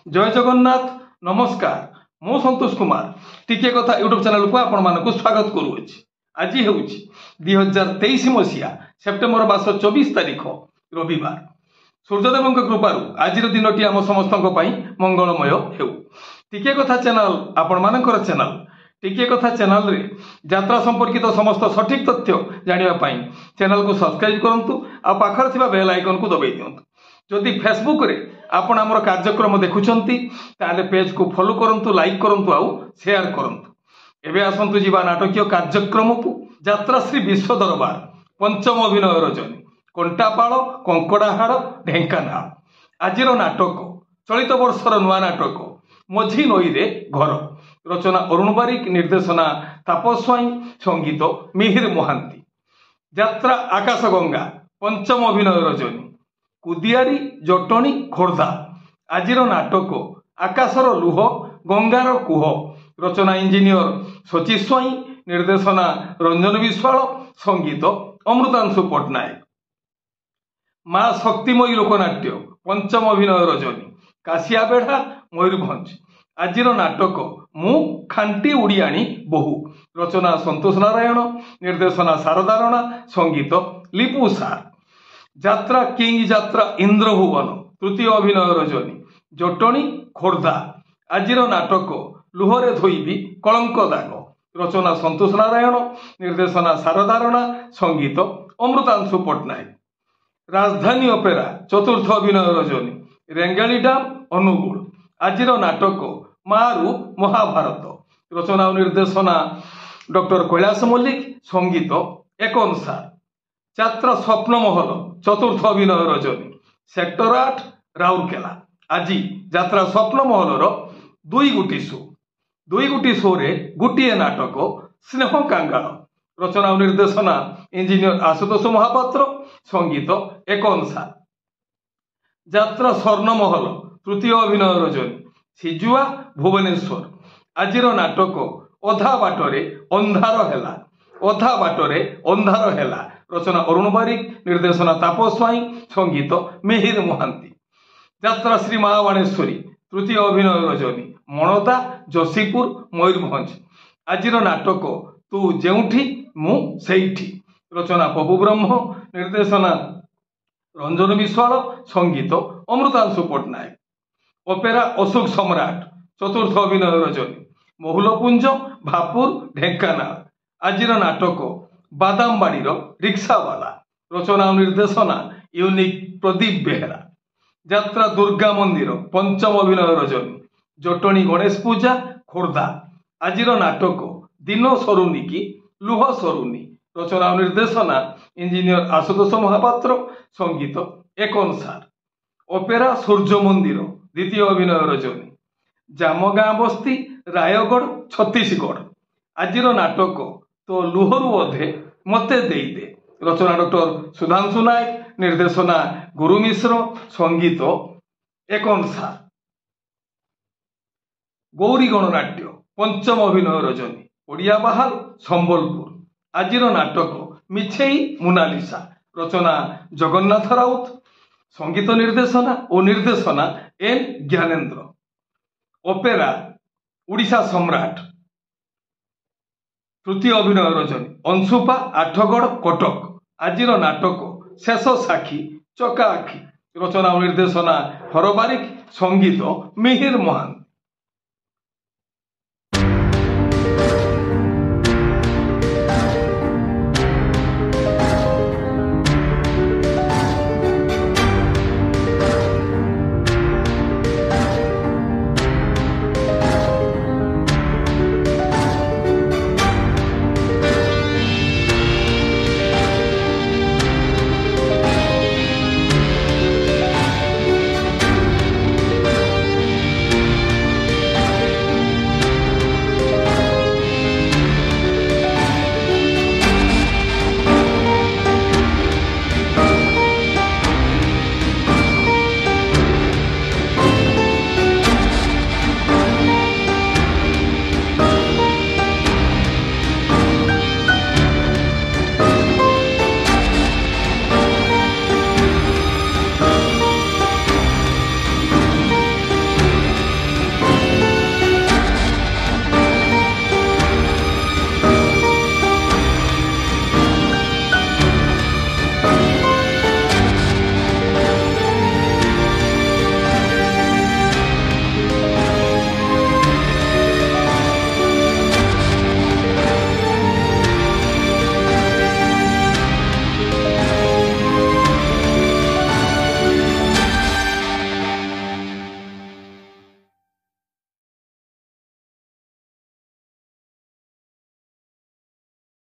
जय जगन्नाथ नमस्कार मु संतोष कुमार टिके कथा यूट्यूब चैनल को आपण मानक स्वागत करुछि। आज हूँ 2023 मसीहा सेप्टेम्बर मास 24 तारीख रविवार। सूर्यदेव कृपारू आज दिनटी आम समस्त मंगलमय हेउ। टिके कथा चैनल आपण मानकर चैनल टिके कथा चैनल रे यात्रा संपर्कित समस्त सठिक तथ्य जानिबा चैनल को सब्सक्राइब करंतु आ पाखर थिबा बेल आइकन को दबाई दियंतु। जदि फेसबुक रे आपण आमर कार्यक्रम देखुछंती ताले पेज को फॉलो करंतु, लाइक करंतु आउ शेयर करंतु। एबे आसंतु जीवा नाटकीय कार्यक्रम को यात्रा श्री विश्व दरबार पंचम अभिनय रजनी कंटापाड़ कंकड़ाहाड़ ढेंकानाल। आजिर नाटक चलित वर्षर नुआ नाटक मझी नई रे घर। रचना अरुण बारिक, निर्देशना तापस स्वाई, संगीत मिहिर महांती। यात्रा आकाशगंगा पंचम अभिनय रजनी कुदियारी जटणी खोर्धा। आजिर नाटक आकाशर लुह गंगार कुह। रचना इंजीनियर शची स्वाई, निर्देशना रंजन विश्वाल, संगीत अमृतांशु पट्टनायक। माँ शक्तिमयी लोकनाट्य पंचम अभिनय रजनी काशिया बेढ़ा मयूरभंज। आजिर नाटक मु खांटी उड़ियाणी बहु। रचना संतोष नारायण, निर्देशना शारदा राणा, संगीत लिपू सार। यात्रा किंग यात्रा इंद्रभुवन तृतीय अभिनय रजनी जटणी खोर्धा। आजिर नाटक लुहरे धोइबी कलंक दाग। रचना संतोष नारायण, निर्देशना शारदा राणा, संगीत अमृतांशु पट्टनायक। राजधानी अपेरा चतुर्थ अभिनय रजनी रेंगाली डाम अनुगुल। आजिर नाटक मारु महाभारत। रचना और निर्देशना डॉक्टर कैलाश मल्लिक, संगीत एक अनुसार। यात्रा स्वप्न महल चतुर्थ अभिनय रजनी सेक्टर 8 राउरकेला। आज यात्रा स्वप्न महलर दुई गुटी शो रे गोटे नाटक स्नेह कांगाल। रचना और निर्देशना इंजीनियर आशुतोष महापात्र, संगीत एक अनुसार। यात्रा स्वर्ण महल तृतीय अभिनय रजनी सिजुआ भुवनेश्वर। आजिर नाटक अधा बाटरे अंधार हेला। रचना अरुण बारिक, निर्देशना तापस स्वाई, संगीत मिहिर महांती। यात्रा श्री महाबाणेश्वरी तृतीय अभिनय रजनी मणदा जशीपुर मयूरभंज। आजिर नाटक तू जेउठी मु सेइठी। रचना पपु ब्रह्म, निर्देशना रंजन विश्वाल, संगीत अमृतांशु पट्टनायक। अपेरा अशोक सम्राट चतुर्थ अभिनय रजनी महुलपुंज भापुर ढेंकानाल। आजिर नाटक बादामबाड़ी रिक्सावाला। रचना और निर्देशना यूनिक प्रदीप बेहरा। यात्रा दुर्गा मंदिर पंचम अभिनय रजनी जटणी गणेश पूजा खोर्धा। आजिर नाटक दिन सरुनी की लुह सरुनी। रचना और निर्देशना इंजीनियर आशुतोष महापात्र, संगीत एक अनुसार। अपेरा सूर्य मंदिर द्वितीय अभिनय रजनी जामगाँ बस्ती रायगढ़ छत्तीसगढ़। आजिर नाटक तो लुहरु अधे मते देईदे। रचना डॉक्टर सुधांशु नायक, निर्देशना गुरु मिश्र, संगीत एक अनुसार। गौरी गणनाट्य पंचम अभिनय रजनी ओडिया बाहाल संबलपुर। आजिर नाटक मिछेई मोनालिसा। रचना जगन्नाथ राउत, संगीत निर्देशना एन ज्ञानेन्द्र। अपेरा उड़ीसा सम्राट तृतीय अभिनय रजनी अंशुपा आठगढ़ कटक। आजिर नाटक शेष साक्षी चका आखि। रचना और निर्देशना हर बारिक, संगीत मिहिर महांती।